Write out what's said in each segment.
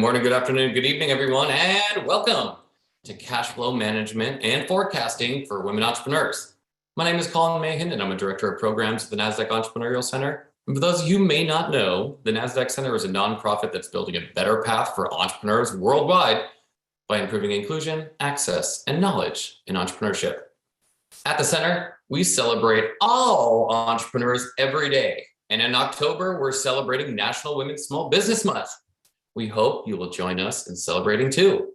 morning, good afternoon, good evening, everyone, and welcome to Cash Flow Management and Forecasting for Women Entrepreneurs. My name is Colin Mahan, and I'm a Director of Programs at the Nasdaq Entrepreneurial Center. And for those of you who may not know, the Nasdaq Center is a nonprofit that's building a better path for entrepreneurs worldwide by improving inclusion, access, and knowledge in entrepreneurship. At the center, we celebrate all entrepreneurs every day. And in October, we're celebrating National Women's Small Business Month. We hope you will join us in celebrating too.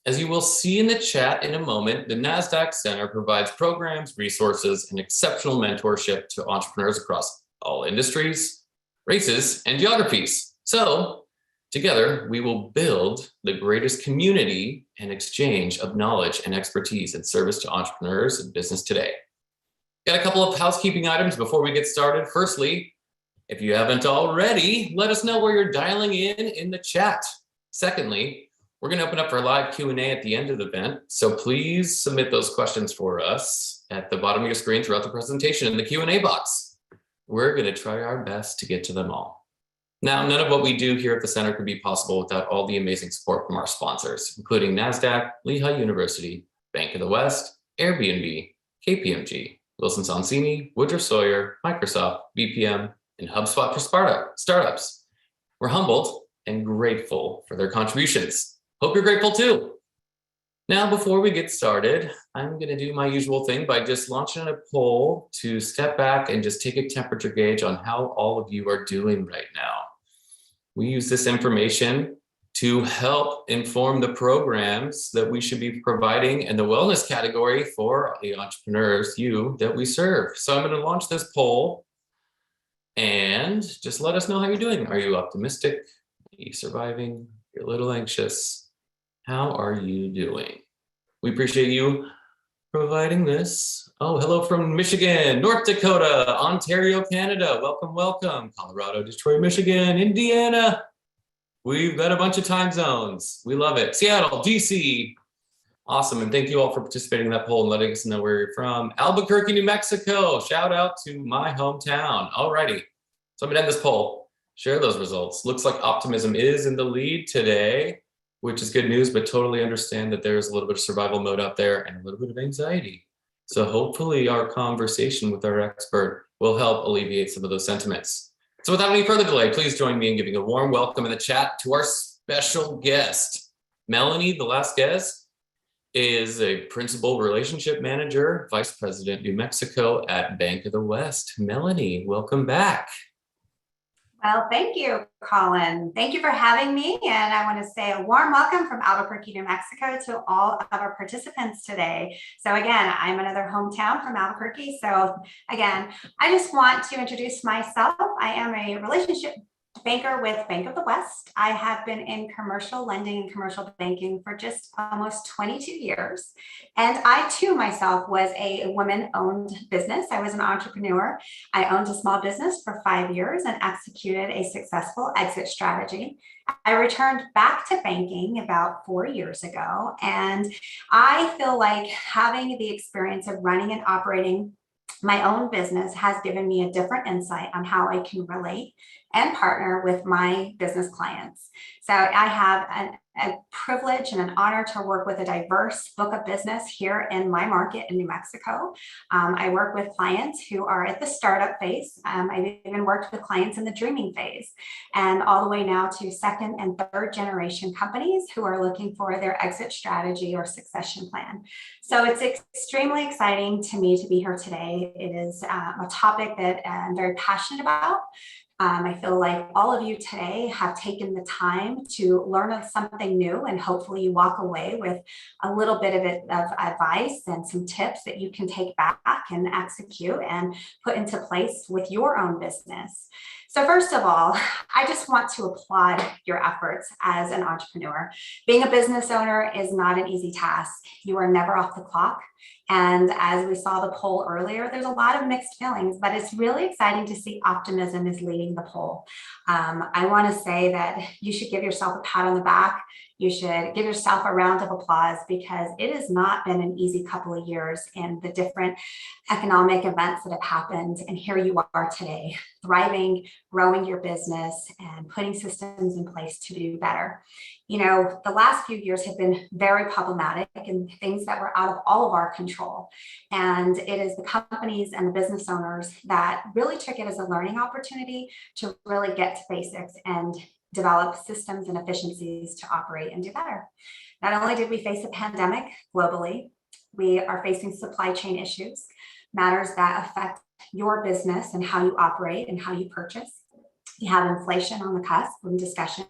As you will see in the chat in a moment, the Nasdaq Center provides programs, resources, and exceptional mentorship to entrepreneurs across all industries, races, and geographies. So together, we will build the greatest community and exchange of knowledge and expertise in service to entrepreneurs and business today. Got a couple of housekeeping items before we get started. Firstly, if you haven't already, let us know where you're dialing in the chat. Secondly, we're going to open up for live Q&A at the end of the event. So please submit those questions for us at the bottom of your screen throughout the presentation in the Q&A box. We're going to try our best to get to them all. Now, none of what we do here at the center could be possible without all the amazing support from our sponsors, including Nasdaq, Lehigh University, Bank of the West, Airbnb, KPMG, Wilson Sonsini, Woodruff Sawyer, Microsoft, BPM, and HubSpot for startups. We're humbled and grateful for their contributions. Hope you're grateful too. Now, before we get started, I'm going to do my usual thing by just launching a poll to step back and just take a temperature gauge on how all of you are doing right now. We use this information to help inform the programs that we should be providing in the wellness category for the entrepreneurs, you, that we serve. So I'm going to launch this poll and just let us know how you're doing. Are you optimistic? Are you surviving? You're a little anxious. How are you doing? We appreciate you providing this. Oh, hello from Michigan, North Dakota, Ontario, Canada. Welcome, welcome. Colorado, Detroit, Michigan, Indiana. We've got a bunch of time zones. We love it. Seattle, DC. Awesome. And thank you all for participating in that poll and letting us know where you're from. Albuquerque, New Mexico. Shout out to my hometown. Alrighty. So I'm going to end this poll. Share those results. Looks like optimism is in the lead today, which is good news, but totally understand that there's a little bit of survival mode out there and a little bit of anxiety. So hopefully our conversation with our expert will help alleviate some of those sentiments. So without any further delay, please join me in giving a warm welcome in the chat to our special guest. Melanie Velasquez is a Principal Relationship Manager, Vice President, New Mexico at Bank of the West. Melanie, welcome back. Well, thank you, Colin. Thank you for having me. And I want to say a warm welcome from Albuquerque, New Mexico to all of our participants today. So again, I'm another hometown from Albuquerque. So again, I just want to introduce myself. I am a relationship banker with Bank of the West. I have been in commercial lending and commercial banking for just almost 22 years. And I too myself was a woman-owned business. I was an entrepreneur. I owned a small business for 5 years and executed a successful exit strategy. I returned back to banking about 4 years ago. And I feel like having the experience of running and operating my own business has given me a different insight on how I can relate and partner with my business clients. So I have a privilege and an honor to work with a diverse book of business here in my market in New Mexico. I work with clients who are at the startup phase. I've even worked with clients in the dreaming phase, and all the way now to second and third generation companies who are looking for their exit strategy or succession plan. So it's extremely exciting to me to be here today. It is a topic that I'm very passionate about. I feel like all of you today have taken the time to learn something new, and hopefully you walk away with a little bit of advice and some tips that you can take back and execute and put into place with your own business. So first of all, I just want to applaud your efforts as an entrepreneur. Being a business owner is not an easy task. You are never off the clock. And as we saw the poll earlier, there's a lot of mixed feelings, but it's really exciting to see optimism is leading the poll. I want to say that you should give yourself a pat on the back. You should give yourself a round of applause because it has not been an easy couple of years in the different economic events that have happened. And here you are today, thriving, growing your business, and putting systems in place to do better. You know, the last few years have been very problematic and things that were out of all of our control. And it is the companies and the business owners that really took it as a learning opportunity to really get to basics and develop systems and efficiencies to operate and do better. Not only did we face a pandemic globally, we are facing supply chain issues, matters that affect your business and how you operate and how you purchase. We have inflation on the cusp in discussion.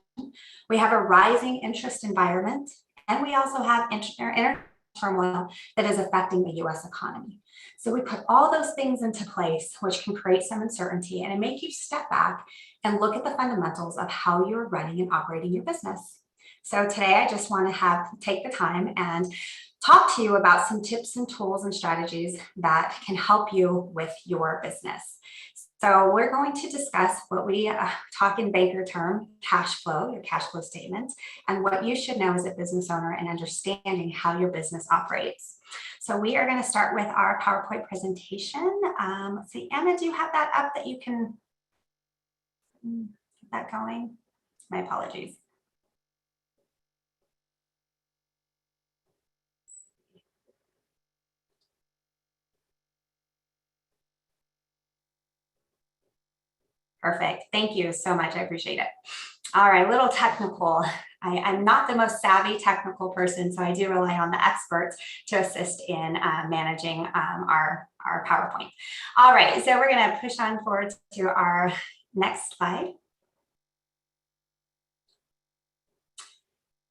We have a rising interest environment, and we also have inter turmoil that is affecting the US economy. So we put all those things into place, which can create some uncertainty and make you step back and look at the fundamentals of how you're running and operating your business. So today I just want to take the time and talk to you about some tips and tools and strategies that can help you with your business. So we're going to discuss what we talk in banker term, cash flow, your cash flow statement, and what you should know as a business owner and understanding how your business operates. So we are going to start with our PowerPoint presentation. Let's see, Emma, do you have that up that you can get that going? My apologies. Perfect. Thank you so much. I appreciate it. All right, little technical. I'm not the most savvy technical person, so I do rely on the experts to assist in managing our PowerPoint. All right, so we're going to push on forward to our next slide.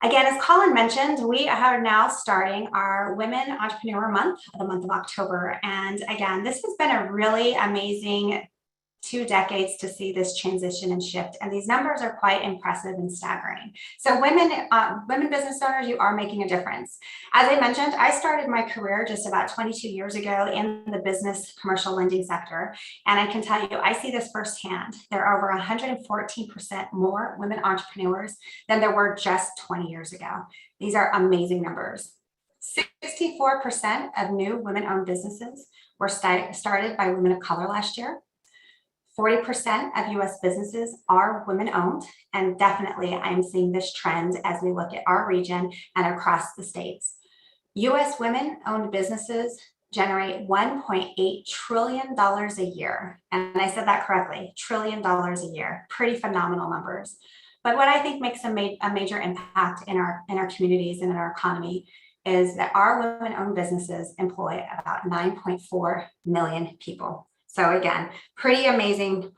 Again, as Colin mentioned, we are now starting our Women Entrepreneur Month, the month of October. And again, this has been a really amazing 2 decades to see this transition and shift. And these numbers are quite impressive and staggering. So women business owners, you are making a difference. As I mentioned, I started my career just about 22 years ago in the business commercial lending sector. And I can tell you, I see this firsthand. There are over 114% more women entrepreneurs than there were just 20 years ago. These are amazing numbers. 64% of new women-owned businesses were started by women of color last year. 40% of US businesses are women-owned, and definitely I'm seeing this trend as we look at our region and across the states. US women-owned businesses generate $1.8 trillion a year. And I said that correctly, $1 trillion a year, pretty phenomenal numbers. But what I think makes a major impact in our communities and in our economy is that our women-owned businesses employ about 9.4 million people. So again, pretty amazing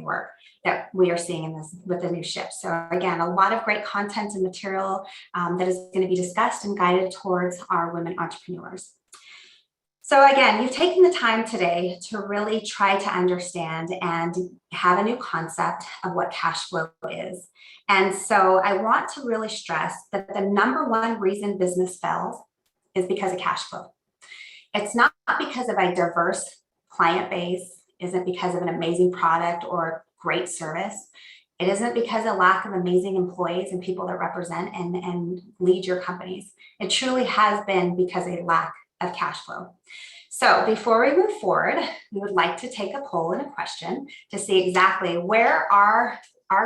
work that we are seeing in this with the new shift. So again, a lot of great content and material that is going to be discussed and guided towards our women entrepreneurs. So again, you've taken the time today to really try to understand and have a new concept of what cash flow is. And so I want to really stress that the #1 reason business fails is because of cash flow. It's not because of a diverse client base, isn't because of an amazing product or great service. It isn't because of lack of amazing employees and people that represent and lead your companies. It truly has been because of a lack of cash flow. So before we move forward, we would like to take a poll and a question to see exactly where our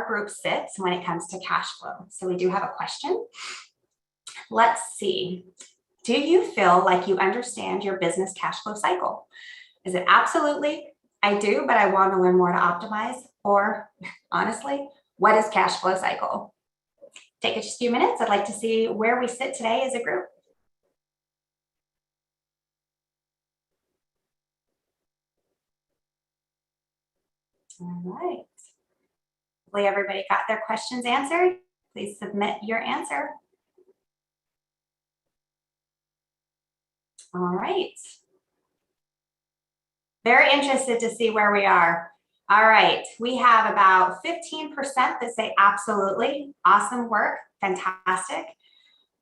group sits when it comes to cash flow. So we do have a question. Let's see. Do you feel like you understand your business cash flow cycle? Is it absolutely, I do, but I want to learn more to optimize? Or honestly, what is cash flow cycle? Take just a few minutes. I'd like to see where we sit today as a group. All right. Hopefully everybody got their questions answered. Please submit your answer. All right. Very interested to see where we are. All right, we have about 15% that say absolutely, awesome work, fantastic.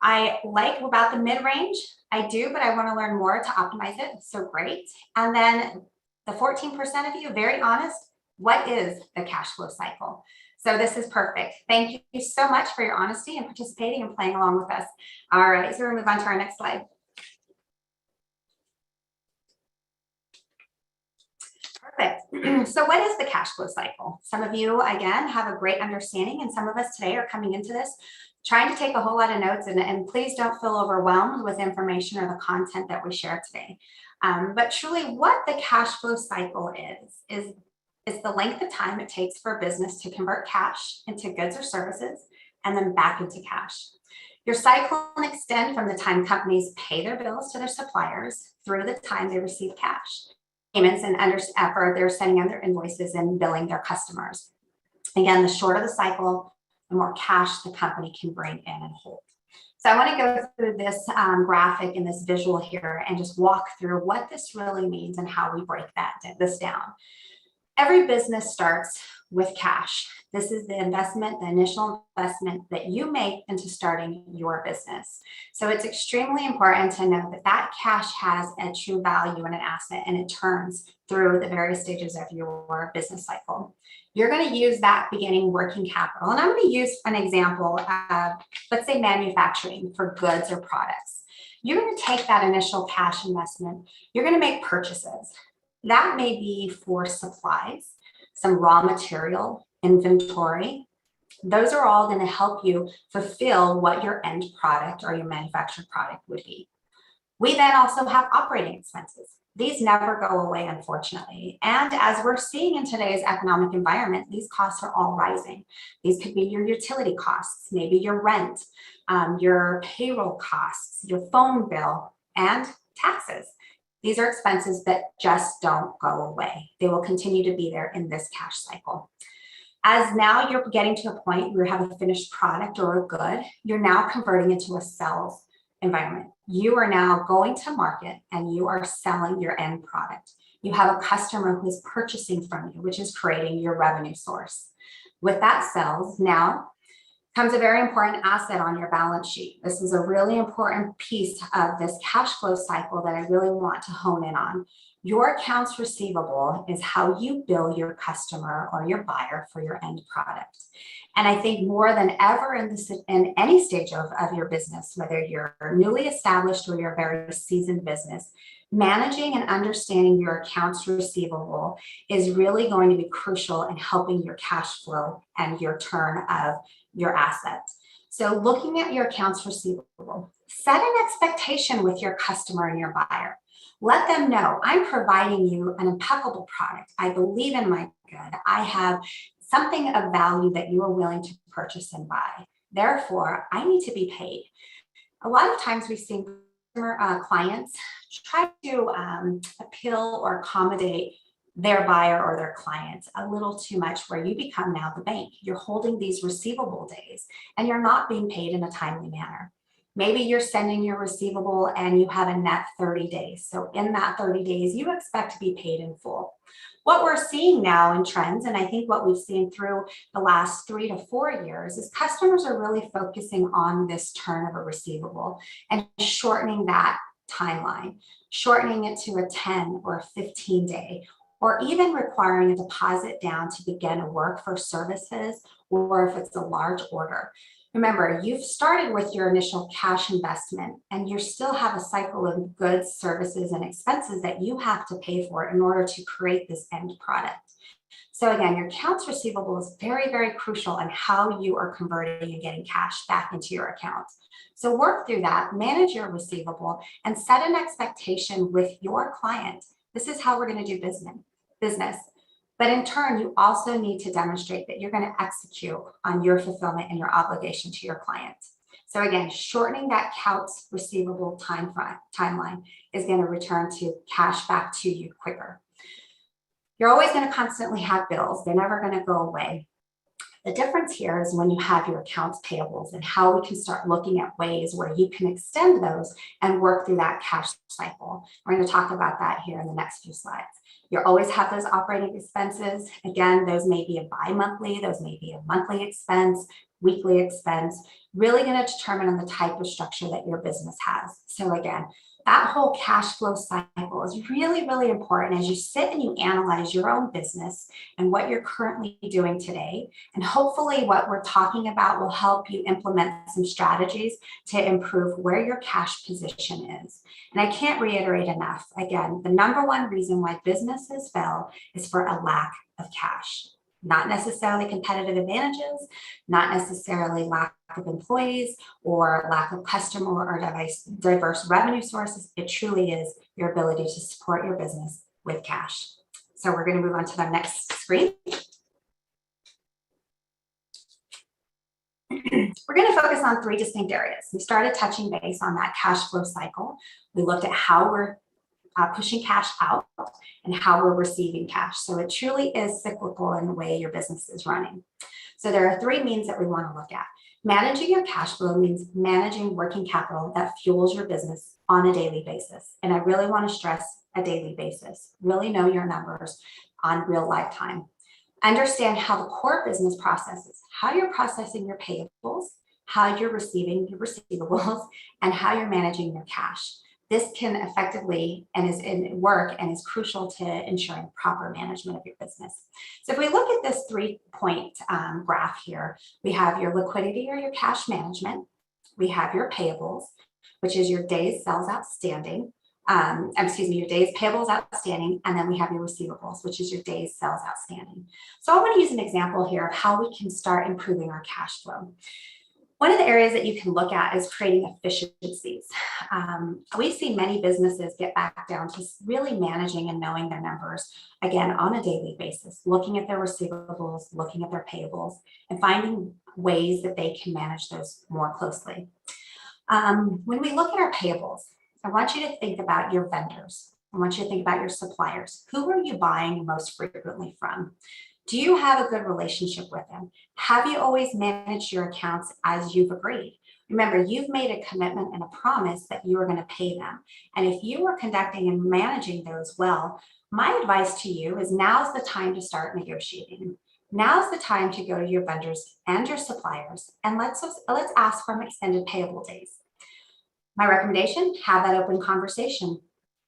I like about the mid-range, I do, but I want to learn more to optimize it, so great. And then the 14% of you, very honest, what is the cash flow cycle? So this is perfect. Thank you so much for your honesty and participating and playing along with us. All right, so we're gonna move on to our next slide. Perfect. So what is the cash flow cycle? Some of you, again, have a great understanding, and some of us today are coming into this trying to take a whole lot of notes, and please don't feel overwhelmed with information or the content that we share today. But truly what the cash flow cycle is the length of time it takes for a business to convert cash into goods or services and then back into cash. Your cycle can extend from the time companies pay their bills to their suppliers through the time they receive cash payments and effort they're sending out their invoices and billing their customers. Again, the shorter the cycle, the more cash the company can bring in and hold. So I want to go through this graphic and this visual here and just walk through what this really means and how we break this down. Every business starts with cash. This is the investment, the initial investment that you make into starting your business. So it's extremely important to know that that cash has a true value and an asset, and it turns through the various stages of your business cycle. You're going to use that beginning working capital. And I'm going to use an example of, let's say, manufacturing for goods or products. You're going to take that initial cash investment. You're going to make purchases. That may be for supplies, some raw material, inventory. Those are all going to help you fulfill what your end product or your manufactured product would be. We then also have operating expenses. These never go away, unfortunately. And as we're seeing in today's economic environment, these costs are all rising. These could be your utility costs, maybe your rent, your payroll costs, your phone bill, and taxes. These are expenses that just don't go away. They will continue to be there in this cash cycle. As now you're getting to a point where you have a finished product or a good, you're now converting into a sales environment. You are now going to market and you are selling your end product. You have a customer who is purchasing from you, which is creating your revenue source. With that sales, now comes a very important asset on your balance sheet. This is a really important piece of this cash flow cycle that I really want to hone in on. Your accounts receivable is how you bill your customer or your buyer for your end product. And I think more than ever in any stage of your business, whether you're newly established or you're a very seasoned business, managing and understanding your accounts receivable is really going to be crucial in helping your cash flow and your turn of your assets. So looking at your accounts receivable, set an expectation with your customer and your buyer. Let them know, I'm providing you an impeccable product. I believe in my good. I have something of value that you are willing to purchase and buy. Therefore, I need to be paid. A lot of times we've seen clients try to appeal or accommodate their buyer or their clients a little too much, where you become now the bank. You're holding these receivable days and you're not being paid in a timely manner. Maybe you're sending your receivable and you have a net 30 days. So in that 30 days, you expect to be paid in full. What we're seeing now in trends, and I think what we've seen through the last 3 to 4 years, is customers are really focusing on this turn of a receivable and shortening that timeline, shortening it to a 10 or a 15 day, or even requiring a deposit down to begin work for services, or if it's a large order. Remember, you've started with your initial cash investment and you still have a cycle of goods, services, and expenses that you have to pay for in order to create this end product. So again, your accounts receivable is very, very crucial in how you are converting and getting cash back into your account. So work through that, manage your receivable, and set an expectation with your client. This is how we're going to do business. But in turn, you also need to demonstrate that you're going to execute on your fulfillment and your obligation to your client. So again, shortening that accounts receivable timeline is going to return to cash back to you quicker. You're always going to constantly have bills. They're never going to go away. The difference here is when you have your accounts payables and how we can start looking at ways where you can extend those and work through that cash cycle. We're going to talk about that here in the next few slides. You always have those operating expenses. Again, those may be a bi-monthly, those may be a monthly expense, weekly expense, really going to determine on the type of structure that your business has. So again, That whole cash flow cycle is really, really important as you sit and you analyze your own business and what you're currently doing today. And hopefully what we're talking about will help you implement some strategies to improve where your cash position is. And I can't reiterate enough, again, the number one reason why businesses fail is for a lack of cash. Not necessarily competitive advantages, not necessarily lack of employees or lack of customer or diverse revenue sources. It truly is your ability to support your business with cash. So we're going to move on to the next screen. We're going to focus on three distinct areas. We started touching base on that cash flow cycle. We looked at how we're pushing cash out and how we're receiving cash. So it truly is cyclical in the way your business is running. So there are three means that we want to look at. Managing your cash flow means managing working capital that fuels your business on a daily basis. And I really want to stress a daily basis. Really know your numbers on real lifetime. Understand how the core business processes, how you're processing your payables, how you're receiving your receivables, and how you're managing your cash. This can effectively and is in work and is crucial to ensuring proper management of your business. So if we look at this 3-point graph here, we have your liquidity or your cash management. We have your payables, which is your days sales outstanding. Your days payables outstanding, and then we have your receivables, which is your days sales outstanding. So I want to use an example here of how we can start improving our cash flow. One of the areas that you can look at is creating efficiencies. We see many businesses get back down to really managing and knowing their numbers, again, on a daily basis, looking at their receivables, looking at their payables, and finding ways that they can manage those more closely. When we look at our payables, I want you to think about your vendors. I want you to think about your suppliers. Who are you buying most frequently from? Do you have a good relationship with them? Have you always managed your accounts as you've agreed? Remember, you've made a commitment and a promise that you are going to pay them. And if you are conducting and managing those well, my advice to you is now's the time to start negotiating. Now's the time to go to your vendors and your suppliers, and let's ask for extended payable days. My recommendation, have that open conversation.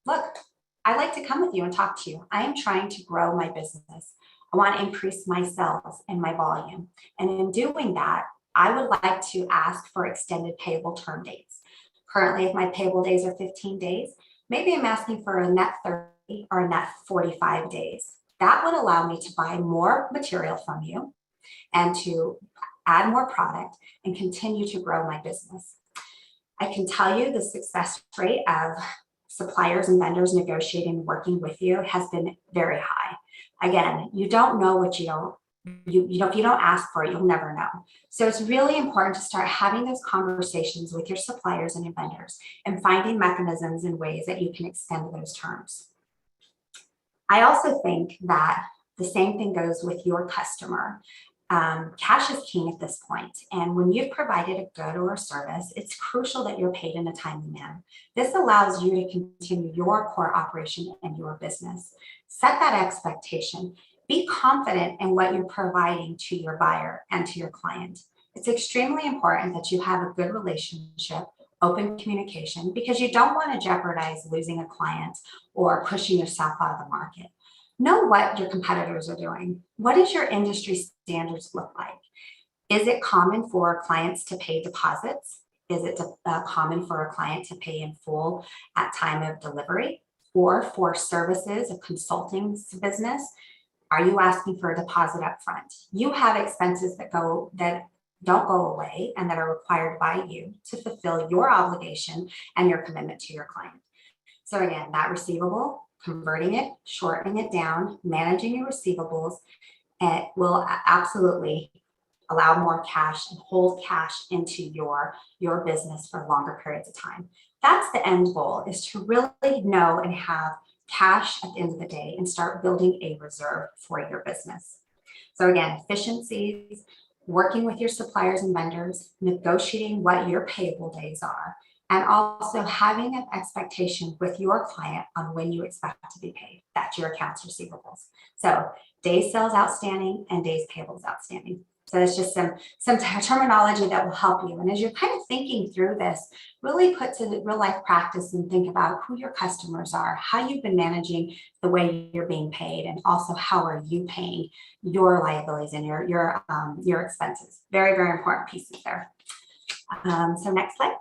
Look, I'd like to come with you and talk to you. I am trying to grow my business. I want to increase my sales and my volume. And in doing that, I would like to ask for extended payable term dates. Currently, if my payable days are 15 days, maybe I'm asking for a net 30 or a net 45 days. That would allow me to buy more material from you and to add more product and continue to grow my business. I can tell you the success rate of suppliers and vendors negotiating and working with you has been very high. Again, you don't know what you don't, if you don't ask for it, you'll never know. So it's really important to start having those conversations with your suppliers and your vendors and finding mechanisms and ways that you can extend those terms. I also think that the same thing goes with your customer. Cash is king at this point, and when you've provided a good or a service, it's crucial that you're paid in a timely manner. This allows you to continue your core operation and your business. Set that expectation. Be confident in what you're providing to your buyer and to your client. It's extremely important that you have a good relationship, open communication, because you don't want to jeopardize losing a client or pushing yourself out of the market. Know what your competitors are doing. What does your industry standards look like? Is it common for clients to pay deposits? Is it common for a client to pay in full at time of delivery? Or for services, a consulting business, are you asking for a deposit up front? You have expenses that don't go away and that are required by you to fulfill your obligation and your commitment to your client. So again, that receivable, converting it, shortening it down, managing your receivables, it will absolutely allow more cash and hold cash into your business for longer periods of time. That's the end goal, is to really know and have cash at the end of the day and start building a reserve for your business. So again, efficiencies, working with your suppliers and vendors, negotiating what your payable days are, and also having an expectation with your client on when you expect to be paid. That's your accounts receivables. So days sales outstanding and days payables outstanding. So it's just some terminology that will help you. And as you're kind of thinking through this, really put to real life practice and think about who your customers are, how you've been managing the way you're being paid, and also how are you paying your liabilities and your expenses. Very, very important pieces there. So next slide.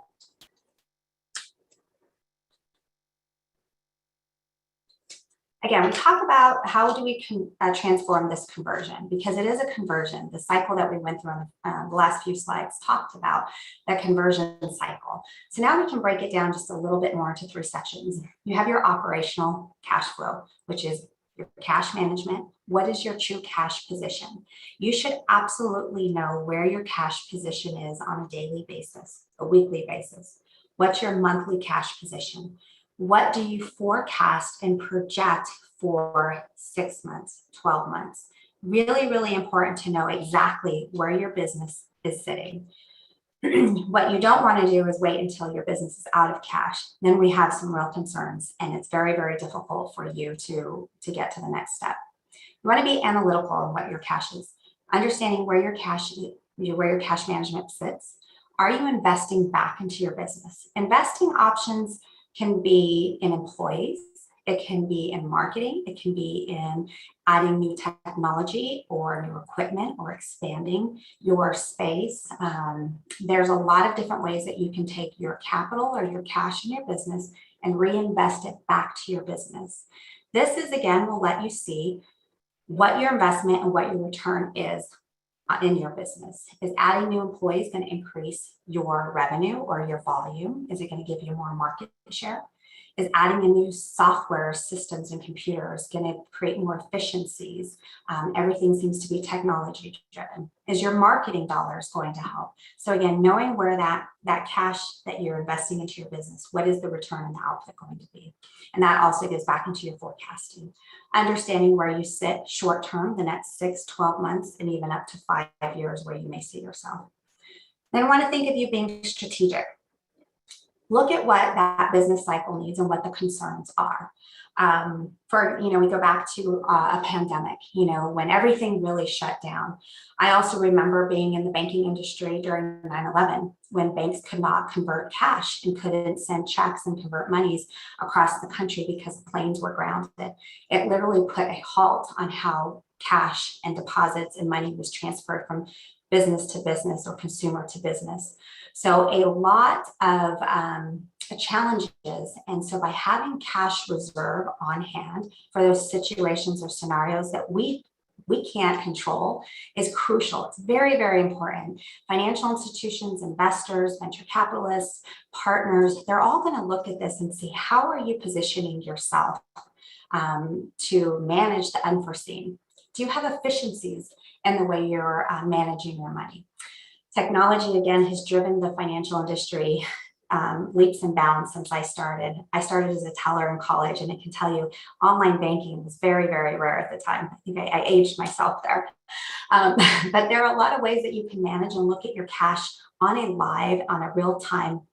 Again, we talk about how do we transform this conversion, because it is a conversion. The cycle that we went through on the last few slides talked about that conversion cycle. So now we can break it down just a little bit more into 3 sections. You have your operational cash flow, which is your cash management. What is your true cash position? You should absolutely know where your cash position is on a daily basis, a weekly basis. What's your monthly cash position? What do you forecast and project for 6 months, 12 months? Really, really important to know exactly where your business is sitting. What you don't want to do is wait until your business is out of cash. Then we have some real concerns, and it's very, very difficult for you to get to the next step. You want to be analytical on what your cash is, understanding where your cash management sits. Are you investing back into your business? Investing options can be in employees, it can be in marketing, it can be in adding new technology or new equipment or expanding your space. There's a lot of different ways that you can take your capital or your cash in your business and reinvest it back to your business. This is, again, will let you see what your investment and what your return is in your business. Is adding new employees going to increase your revenue or your volume? Is it going to give you more market share? Is adding in new software systems and computers going to create more efficiencies? Everything seems to be technology driven. Is your marketing dollars going to help? So again, knowing where that cash that you're investing into your business, what is the return and the output going to be? And that also goes back into your forecasting. Understanding where you sit short term, the next 6, 12 months, and even up to 5 years where you may see yourself. Then I want to think of you being strategic. Look at what that business cycle needs and what the concerns are. We go back to a pandemic, when everything really shut down. I also remember being in the banking industry during 9/11, when banks could not convert cash and couldn't send checks and convert monies across the country because planes were grounded. It literally put a halt on how cash and deposits and money was transferred from business to business or consumer to business. So a lot of challenges. And so by having cash reserve on hand for those situations or scenarios that we can't control is crucial. It's very, very important. Financial institutions, investors, venture capitalists, partners, they're all going to look at this and see, how are you positioning yourself to manage the unforeseen? Do you have efficiencies in the way you're managing your money? Technology, again, has driven the financial industry leaps and bounds since I started. I started as a teller in college, and I can tell you online banking was very, very rare at the time. I think I aged myself there. But there are a lot of ways that you can manage and look at your cash on a real-time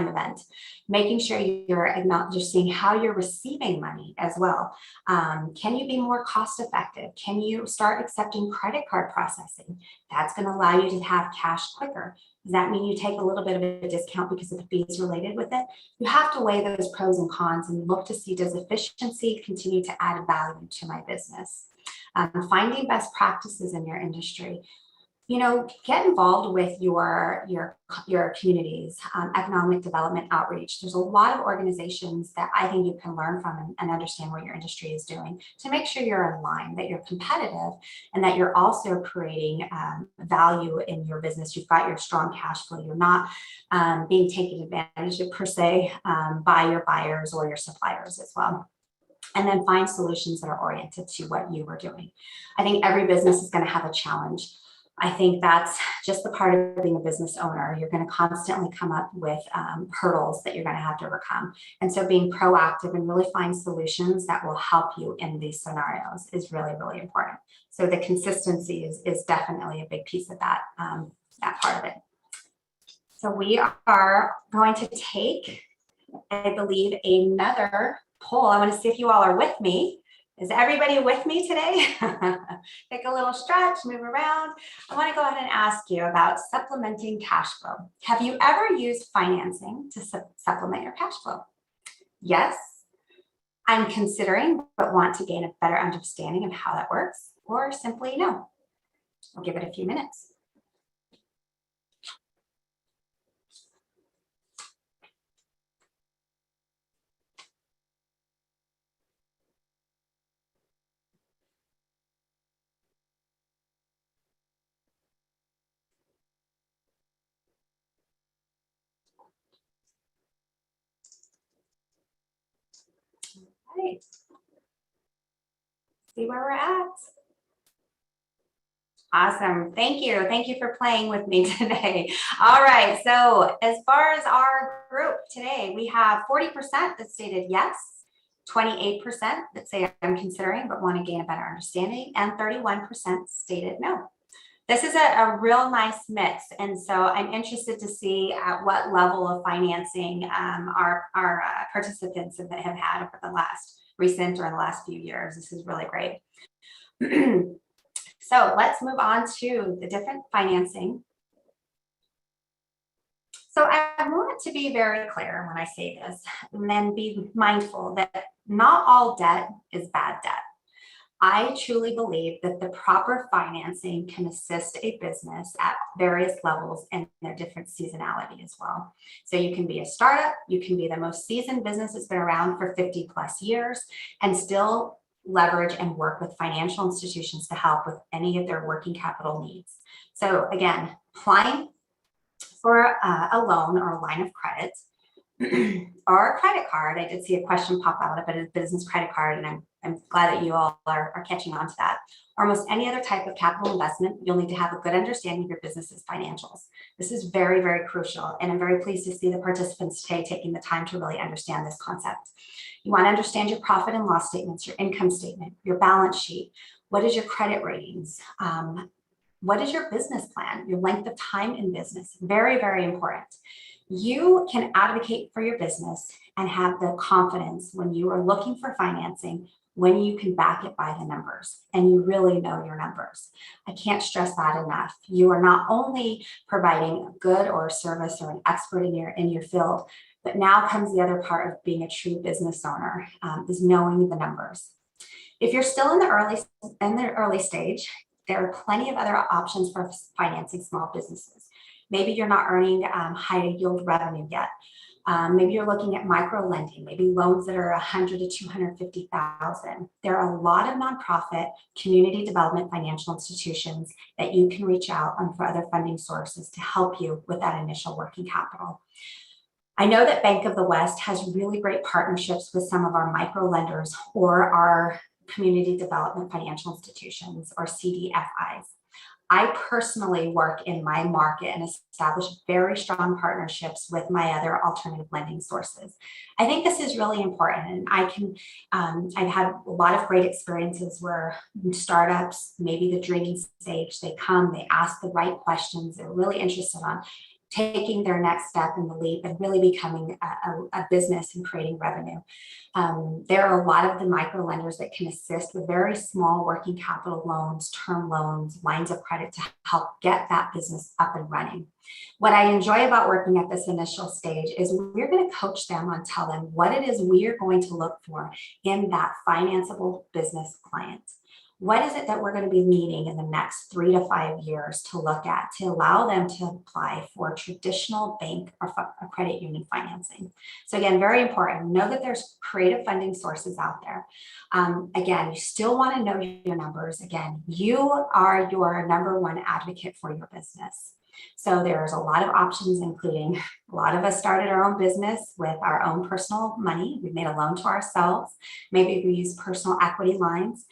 event, making sure you're seeing how you're receiving money as well. Can you be more cost effective? Can you start accepting credit card processing? That's going to allow you to have cash quicker. Does that mean you take a little bit of a discount because of the fees related with it? You have to weigh those pros and cons and look to see, does efficiency continue to add value to my business? Finding best practices in your industry. Get involved with your communities, economic development outreach. There's a lot of organizations that I think you can learn from and understand what your industry is doing to make sure you're in line, that you're competitive, and that you're also creating value in your business. You've got your strong cash flow. You're not being taken advantage of per se by your buyers or your suppliers as well. And then find solutions that are oriented to what you are doing. I think every business is going to have a challenge. I think that's just the part of being a business owner. You're going to constantly come up with hurdles that you're going to have to overcome. And so being proactive and really find solutions that will help you in these scenarios is really, really important. So the consistency is definitely a big piece of that part of it. So we are going to take, I believe, another poll. I want to see if you all are with me. Is everybody with me today? Take a little stretch, move around. I want to go ahead and ask you about supplementing cash flow. Have you ever used financing to supplement your cash flow? Yes, I'm considering, but want to gain a better understanding of how that works, or simply no. I'll give it a few minutes. Right. See where we're at. Awesome. Thank you. Thank you for playing with me today. All right. So as far as our group today, we have 40% that stated yes, 28% that say I'm considering but want to gain a better understanding, and 31% stated no. This is a real nice mix. And so I'm interested to see at what level of financing our participants have had over the last recent or in the last few years. This is really great. So let's move on to the different financing. So I want to be very clear when I say this, and then be mindful that not all debt is bad debt. I truly believe that the proper financing can assist a business at various levels and their different seasonality as well. So you can be a startup, you can be the most seasoned business that's been around for 50 plus years and still leverage and work with financial institutions to help with any of their working capital needs. So again, applying for a loan or a line of credit or a credit card. I did see a question pop out about a business credit card, and I'm glad that you all are catching on to that. Or almost any other type of capital investment, you'll need to have a good understanding of your business's financials. This is very, very crucial, and I'm very pleased to see the participants today taking the time to really understand this concept. You want to understand your profit and loss statements, your income statement, your balance sheet. What is your credit ratings? What is your business plan? Your length of time in business? Very, very important. You can advocate for your business and have the confidence when you are looking for financing, when you can back it by the numbers and you really know your numbers. I can't stress that enough. You are not only providing a good or a service or an expert in your field, but now comes the other part of being a true business owner, is knowing the numbers. If you're still in the early stage, there are plenty of other options for financing small businesses. Maybe you're not earning high yield revenue yet. Maybe you're looking at micro lending, maybe loans that are $100,000 to $250,000. There are a lot of nonprofit community development financial institutions that you can reach out on for other funding sources to help you with that initial working capital. I know that Bank of the West has really great partnerships with some of our micro lenders or our community development financial institutions or CDFIs. I personally work in my market and establish very strong partnerships with my other alternative lending sources. I think this is really important, and I've had a lot of great experiences where startups, maybe the dreaming stage, they come, they ask the right questions, they're really interested on taking their next step in the leap and really becoming a business and creating revenue. There are a lot of the micro lenders that can assist with very small working capital loans, term loans, lines of credit to help get that business up and running. What I enjoy about working at this initial stage is we're going to coach them on tell them what it is we are going to look for in that financeable business client. What is it that we're going to be needing in the next 3 to 5 years to look at to allow them to apply for traditional bank or credit union financing? So again, very important. Know that there's creative funding sources out there. Again, you still want to know your numbers. Again, you are your number one advocate for your business. So there's a lot of options, including a lot of us started our own business with our own personal money. We've made a loan to ourselves. Maybe we use personal equity lines.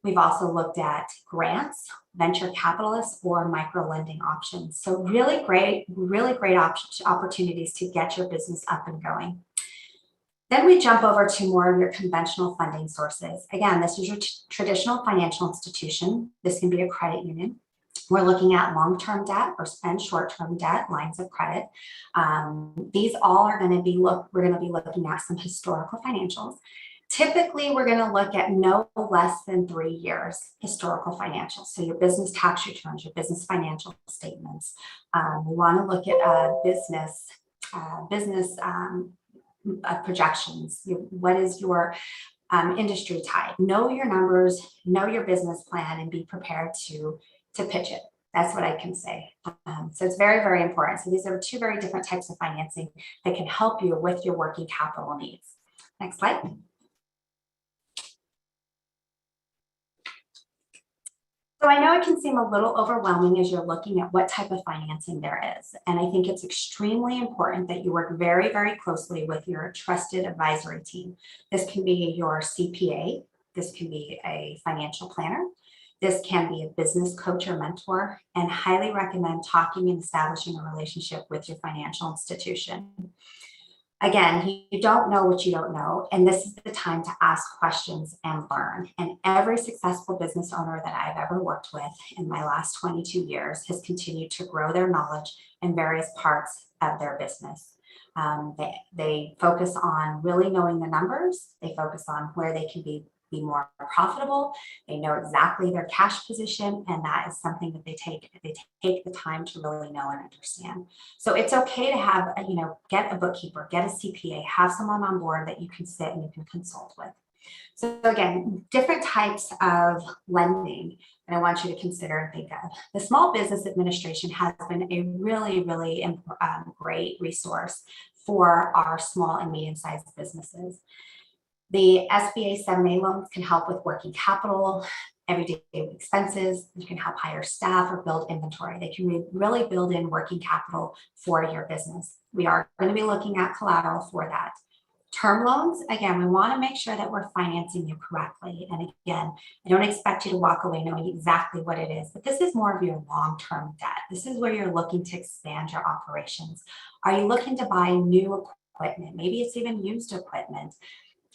We've also looked at grants, venture capitalists, or micro lending options. So really great opportunities to get your business up and going. Then we jump over to more of your conventional funding sources. Again, this is your traditional financial institution. This can be a credit union. We're looking at long-term debt and short-term debt, lines of credit. These all are going to be we're going to be looking at some historical financials. Typically, we're going to look at no less than 3 years historical financials. So your business tax returns, your business financial statements. We want to look at business projections. What is your industry type? Know your numbers, know your business plan, and be prepared to pitch it. That's what I can say. So it's very, very important. So these are two very different types of financing that can help you with your working capital needs. Next slide. So I know it can seem a little overwhelming as you're looking at what type of financing there is. And I think it's extremely important that you work very, very closely with your trusted advisory team. This can be your CPA. This can be a financial planner. This can be a business coach or mentor, and highly recommend talking and establishing a relationship with your financial institution. Again, you don't know what you don't know, and this is the time to ask questions and learn. And every successful business owner that I've ever worked with in my last 22 years has continued to grow their knowledge in various parts of their business. They focus on really knowing the numbers. They focus on where they can be more profitable. They know exactly their cash position, and that is something that they take the time to really know and understand. So it's okay to have, get a bookkeeper, get a CPA, have someone on board that you can sit and you can consult with. So again, different types of lending that I want you to consider and think of. The Small Business Administration has been a really, really great resource for our small and medium-sized businesses. The SBA 7A loans can help with working capital, everyday expenses. You can help hire staff or build inventory. They can really build in working capital for your business. We are going to be looking at collateral for that. Term loans, again, we want to make sure that we're financing you correctly. And again, I don't expect you to walk away knowing exactly what it is, but this is more of your long-term debt. This is where you're looking to expand your operations. Are you looking to buy new equipment? Maybe it's even used equipment.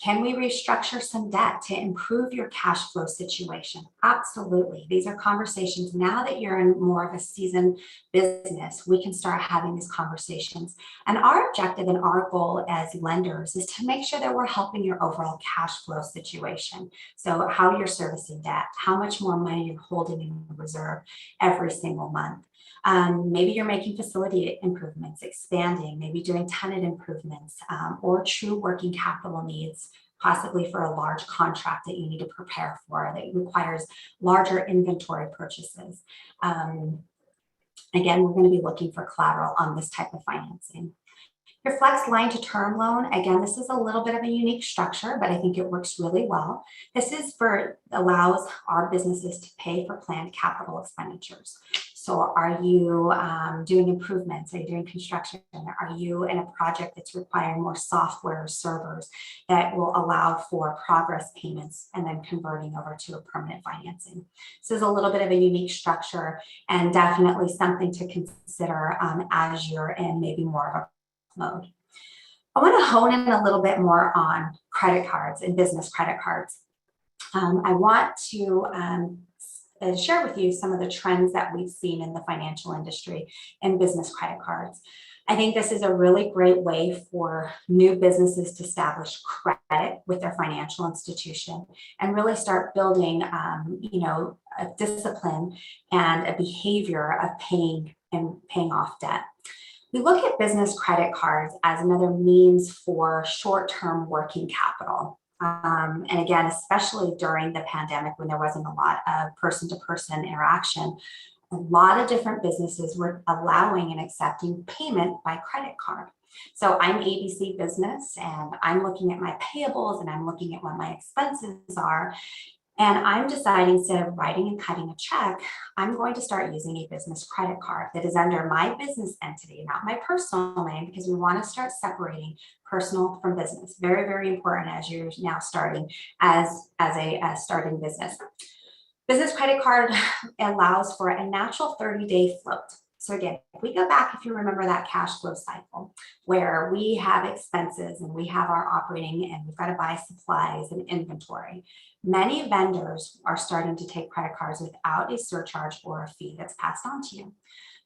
Can we restructure some debt to improve your cash flow situation? Absolutely. These are conversations. Now that you're in more of a seasoned business, we can start having these conversations. And our objective and our goal as lenders is to make sure that we're helping your overall cash flow situation. So how you're servicing debt, how much more money you're holding in reserve every single month. Maybe you're making facility improvements, expanding, maybe doing tenant improvements, or true working capital needs, possibly for a large contract that you need to prepare for that requires larger inventory purchases. Again, we're going to be looking for collateral on this type of financing. Your flex line to term loan, again, this is a little bit of a unique structure, but I think it works really well. This is allows our businesses to pay for planned capital expenditures. So are you doing improvements? Are you doing construction? Are you in a project that's requiring more software or servers that will allow for progress payments and then converting over to a permanent financing? This is a little bit of a unique structure and definitely something to consider as you're in maybe more of a mode. I want to hone in a little bit more on credit cards and business credit cards. I want to share with you some of the trends that we've seen in the financial industry and business credit cards. I think this is a really great way for new businesses to establish credit with their financial institution and really start building, a discipline and a behavior of paying off debt. We look at business credit cards as another means for short-term working capital. And again, especially during the pandemic when there wasn't a lot of person-to-person interaction, a lot of different businesses were allowing and accepting payment by credit card. So I'm ABC Business and I'm looking at my payables and I'm looking at what my expenses are. And I'm deciding instead of writing and cutting a check, I'm going to start using a business credit card that is under my business entity, not my personal name, because we want to start separating personal from business. Very, very important as you're now starting as a starting business. Business credit card allows for a natural 30-day float. So again, if we go back, if you remember that cash flow cycle where we have expenses and we have our operating and we've got to buy supplies and inventory, many vendors are starting to take credit cards without a surcharge or a fee that's passed on to you.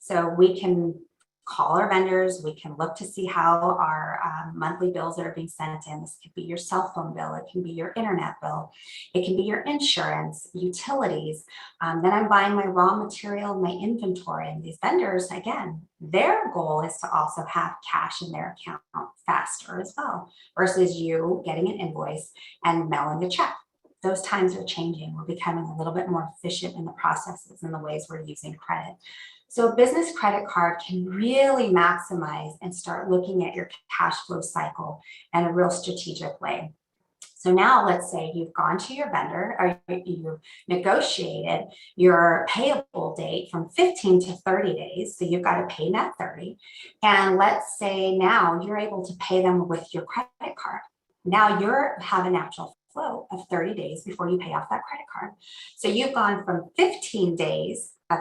So we can call our vendors. We can look to see how our monthly bills that are being sent in. This could be your cell phone bill. It can be your internet bill. It can be your insurance, utilities. Then I'm buying my raw material, my inventory. And these vendors, again, their goal is to also have cash in their account faster as well, versus you getting an invoice and mailing a check. Those times are changing. We're becoming a little bit more efficient in the processes and the ways we're using credit. So a business credit card can really maximize and start looking at your cash flow cycle in a real strategic way. So now let's say you've gone to your vendor or you've negotiated your payable date from 15 to 30 days. So you've got to pay net 30. And let's say now you're able to pay them with your credit card. Now you have a natural flow of 30 days before you pay off that credit card. So you've gone from 15 days of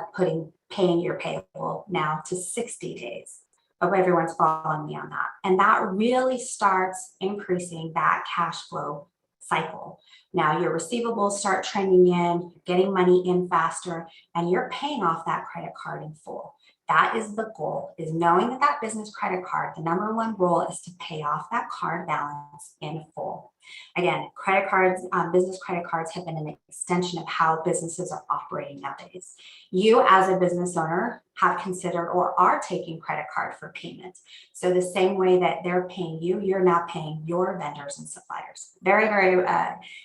paying your payable now to 60 days. Hope everyone's following me on that. And that really starts increasing that cash flow cycle. Now your receivables start trending in, getting money in faster, and you're paying off that credit card in full. That is the goal, is knowing that that business credit card, the number one rule is to pay off that card balance in full. Again, credit cards, business credit cards have been an extension of how businesses are operating nowadays. You as a business owner have considered or are taking credit card for payment. So the same way that they're paying you, you're now paying your vendors and suppliers. Very, very,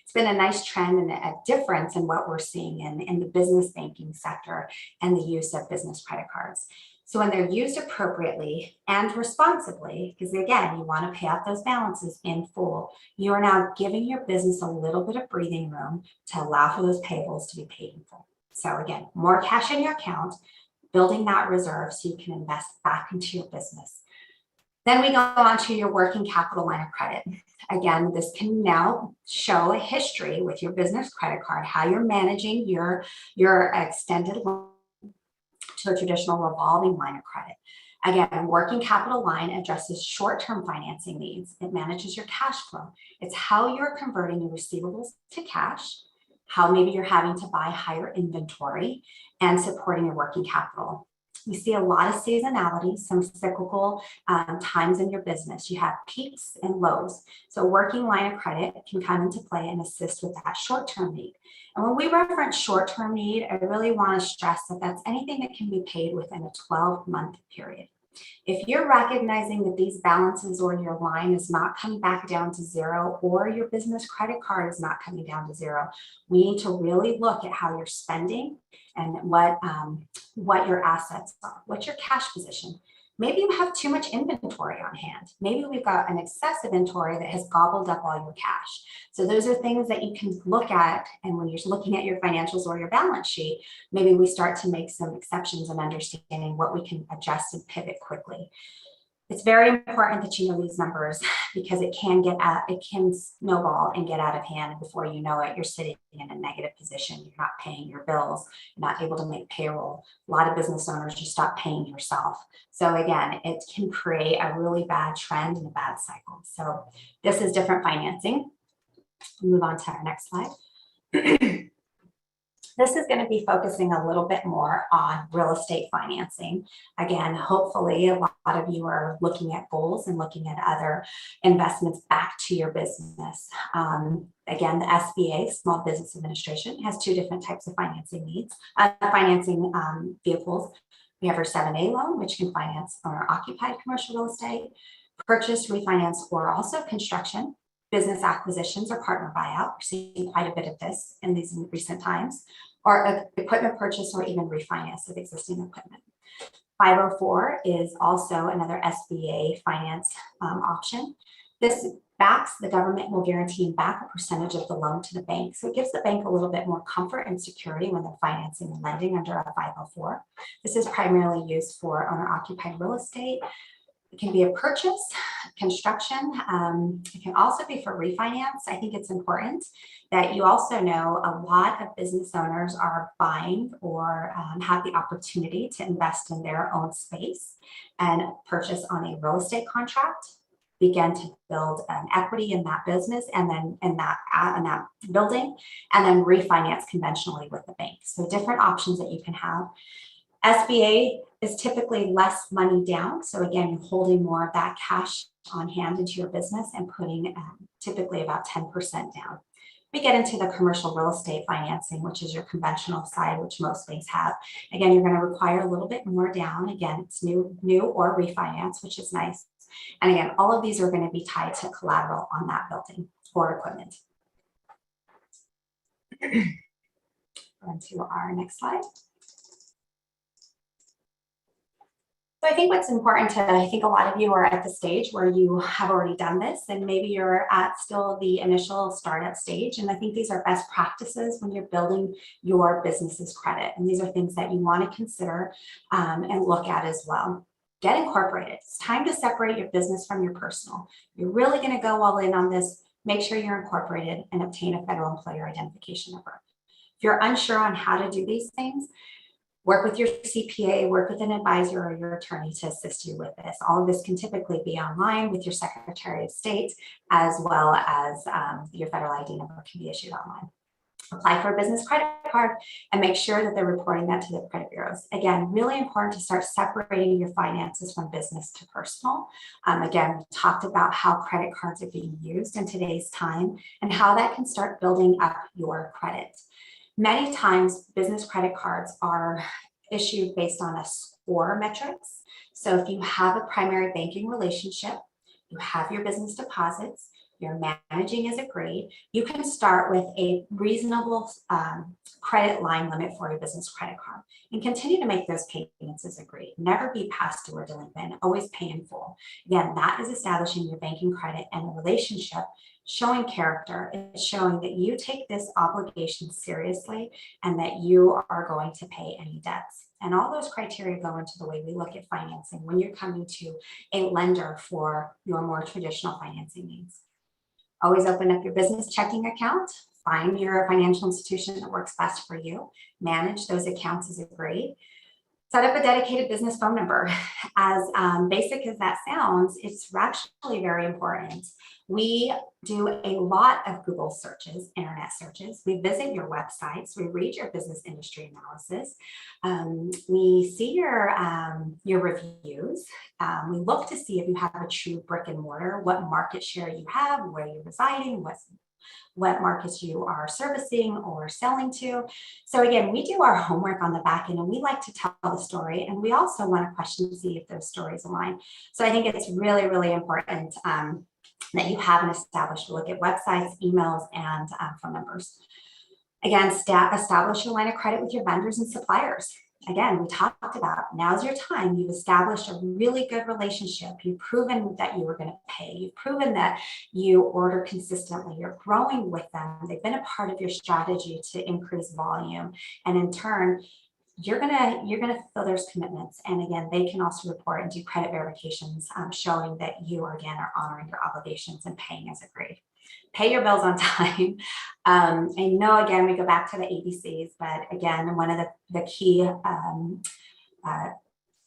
it's been a nice trend and a difference in what we're seeing in the business banking sector and the use of business credit cards. So when they're used appropriately and responsibly, because again, you want to pay out those balances in full, you are now giving your business a little bit of breathing room to allow for those payables to be paid in full. So again, more cash in your account, building that reserve so you can invest back into your business. Then we go on to your working capital line of credit. Again, this can now show a history with your business credit card, how you're managing your extended loan to a traditional revolving line of credit. Again, working capital line addresses short-term financing needs. It manages your cash flow. It's how you're converting your receivables to cash, how maybe you're having to buy higher inventory, and supporting your working capital. We see a lot of seasonality, some cyclical times in your business. You have peaks and lows. So working line of credit can come into play and assist with that short-term need. And when we reference short-term need, I really want to stress that that's anything that can be paid within a 12-month period. If you're recognizing that these balances or your line is not coming back down to zero, or your business credit card is not coming down to zero, we need to really look at how you're spending and what your assets are. What's your cash position? Maybe you have too much inventory on hand. Maybe we've got an excessive inventory that has gobbled up all your cash. So those are things that you can look at. And when you're looking at your financials or your balance sheet, maybe we start to make some exceptions and understanding what we can adjust and pivot quickly. It's very important that you know these numbers because it can snowball and get out of hand. And before you know it, you're sitting in a negative position. You're not paying your bills. You're not able to make payroll. A lot of business owners, you stop paying yourself. So again, it can create a really bad trend and a bad cycle. So this is different financing. Move on to our next slide. This is going to be focusing a little bit more on real estate financing. Again, hopefully a lot of you are looking at goals and looking at other investments back to your business. Again, the SBA, Small Business Administration, has two different types of financing vehicles. We have our 7A loan, which can finance owner-occupied commercial real estate, purchase, refinance, or also construction, business acquisitions or partner buyout. We're seeing quite a bit of this in these recent times, or equipment purchase or even refinance of existing equipment. 504 is also another SBA finance option. This backs, the government will guarantee back a percentage of the loan to the bank. So it gives the bank a little bit more comfort and security when they're financing and lending under a 504. This is primarily used for owner-occupied real estate. It can be a purchase, construction. It can also be for refinance. I think it's important that you also know a lot of business owners are buying or have the opportunity to invest in their own space and purchase on a real estate contract, begin to build an equity in that business and then in that building, and then refinance conventionally with the bank. So different options that you can have. SBA is typically less money down. So again, you're holding more of that cash on hand into your business and putting typically about 10% down. We get into the commercial real estate financing, which is your conventional side, which most banks have. Again, you're going to require a little bit more down. Again, it's new or refinance, which is nice. And again, all of these are going to be tied to collateral on that building or equipment. On to our next slide. So I think what's important I think a lot of you are at the stage where you have already done this, and maybe you're at still the initial startup stage. And I think these are best practices when you're building your business's credit. And these are things that you want to consider and look at as well. Get incorporated. It's time to separate your business from your personal. You're really going to go all in on this. Make sure you're incorporated and obtain a federal employer identification number. If you're unsure on how to do these things, work with your CPA, work with an advisor or your attorney to assist you with this. All of this can typically be online with your Secretary of State, as well as your federal ID number can be issued online. Apply for a business credit card and make sure that they're reporting that to the credit bureaus. Again, really important to start separating your finances from business to personal. Again, we talked about how credit cards are being used in today's time and how that can start building up your credit. Many times, business credit cards are issued based on a score metrics. So if you have a primary banking relationship, you have your business deposits, you're managing as a grade, you can start with a reasonable credit line limit for your business credit card and continue to make those payments as a grade. Never be past due or delinquent, always pay in full. Again, that is establishing your banking credit and a relationship, showing character. It's showing that you take this obligation seriously and that you are going to pay any debts. And all those criteria go into the way we look at financing when you're coming to a lender for your more traditional financing needs. Always open up your business checking account, find your financial institution that works best for you, manage those accounts as a grade, set up a dedicated business phone number. As basic as that sounds, it's actually very important. We do a lot of Google searches, internet searches. We visit your websites. We read your business industry analysis. We see your reviews. We look to see if you have a true brick and mortar, what market share you have, where you're residing, what markets you are servicing or selling to. So again, we do our homework on the back end and we like to tell the story, and we also want to question to see if those stories align. So I think it's really, really important that you have an established look at websites, emails, and phone numbers. Again, establish your line of credit with your vendors and suppliers. Again, we talked about now's your time. You've established a really good relationship. You've proven that you were going to pay. You've proven that you order consistently. You're growing with them. They've been a part of your strategy to increase volume. And in turn, you're gonna fulfill those commitments. And again, they can also report and do credit verifications showing that you again are honoring your obligations and paying as a grade. Pay your bills on time. I know, again, we go back to the ABCs, but again, one of the key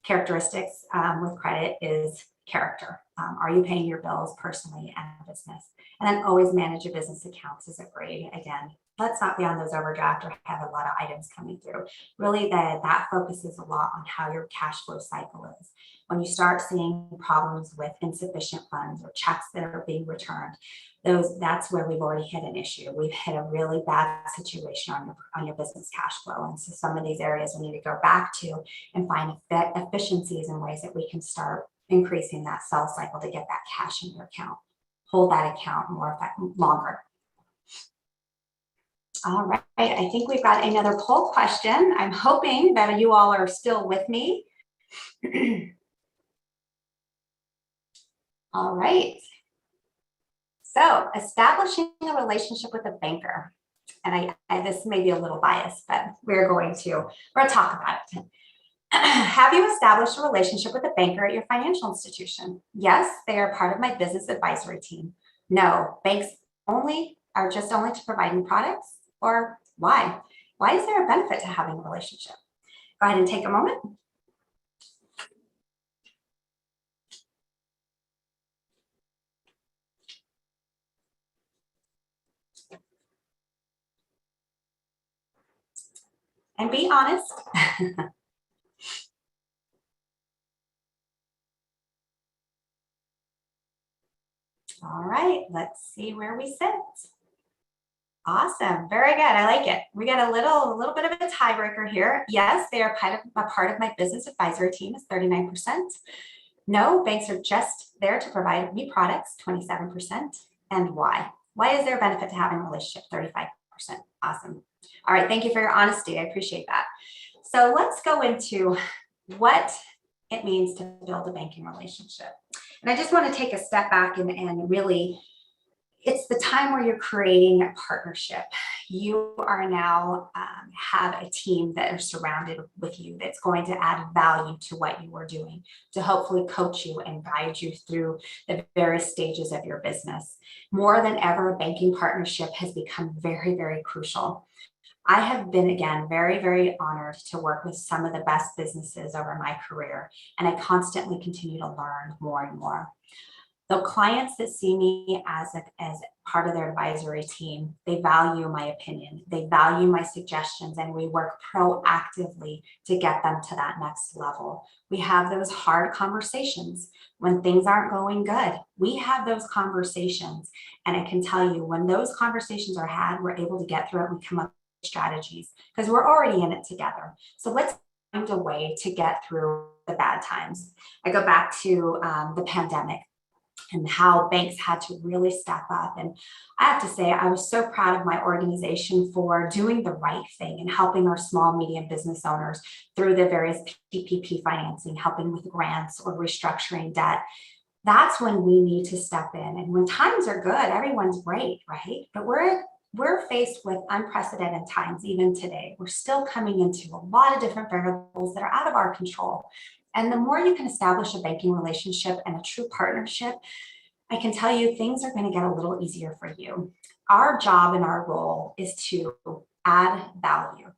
characteristics with credit is character. Are you paying your bills personally and business? And then always manage your business accounts as a grade. Again, let's not be on those overdraft or have a lot of items coming through. Really, that focuses a lot on how your cash flow cycle is. When you start seeing problems with insufficient funds or checks that are being returned, that's where we've already hit an issue. We've hit a really bad situation on your business cash flow. And so some of these areas we need to go back to and find efficiencies and ways that we can start increasing that sell cycle to get that cash in your account. Hold that account longer. All right, I think we've got another poll question. I'm hoping that you all are still with me. All right. So establishing a relationship with a banker. And this may be a little biased, but we're going to talk about it. Have you established a relationship with a banker at your financial institution? Yes, they are part of my business advisory team. No, banks are just only to provide me products. Or why? Why is there a benefit to having a relationship? Go ahead and take a moment. And be honest. All right, let's see where we sit. Awesome. Very good. I like it. We got a little bit of a tiebreaker here. Yes, they are a part of my business advisory team is 39%. No, banks are just there to provide me products, 27%. And why? Why is there a benefit to having a relationship? 35%. Awesome. All right. Thank you for your honesty. I appreciate that. So let's go into what it means to build a banking relationship. And I just want to take a step back and really, it's the time where you're creating a partnership. You are now have a team that are surrounded with you that's going to add value to what you are doing, to hopefully coach you and guide you through the various stages of your business. More than ever, a banking partnership has become very, very crucial. I have been, again, very, very honored to work with some of the best businesses over my career, and I constantly continue to learn more and more. The clients that see me as part of their advisory team, they value my opinion, they value my suggestions, and we work proactively to get them to that next level. We have those hard conversations when things aren't going good. We have those conversations, and I can tell you when those conversations are had, we're able to get through it. We come up with strategies because we're already in it together. So let's find a way to get through the bad times. I go back to the pandemic and how banks had to really step up. And I have to say, I was so proud of my organization for doing the right thing and helping our small, medium business owners through the various PPP financing, helping with grants or restructuring debt. That's when we need to step in. And when times are good, everyone's great, right? But we're faced with unprecedented times even today. We're still coming into a lot of different variables that are out of our control. And the more you can establish a banking relationship and a true partnership, I can tell you things are going to get a little easier for you. Our job and our role is to add value.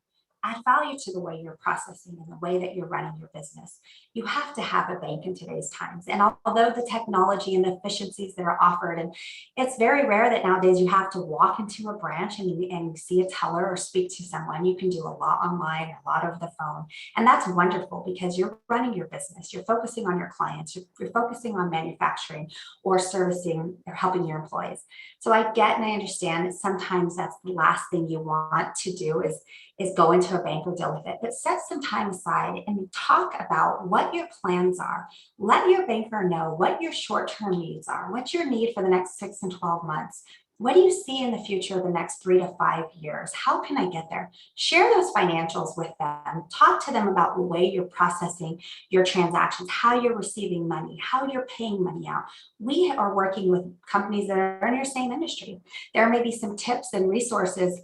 Add value to the way you're processing and the way that you're running your business. You have to have a bank in today's times. And although the technology and the efficiencies that are offered, and it's very rare that nowadays you have to walk into a branch and see a teller or speak to someone. You can do a lot online, a lot over the phone. And that's wonderful because you're running your business. You're focusing on your clients. You're focusing on manufacturing or servicing or helping your employees. So I get and I understand that sometimes that's the last thing you want to do is go into a bank or deal with it, but set some time aside and talk about what your plans are. Let your banker know what your short-term needs are, what's your need for the next 6 and 12 months. What do you see in the future of the next 3 to 5 years? How can I get there? Share those financials with them. Talk to them about the way you're processing your transactions, how you're receiving money, how you're paying money out. We are working with companies that are in your same industry. There may be some tips and resources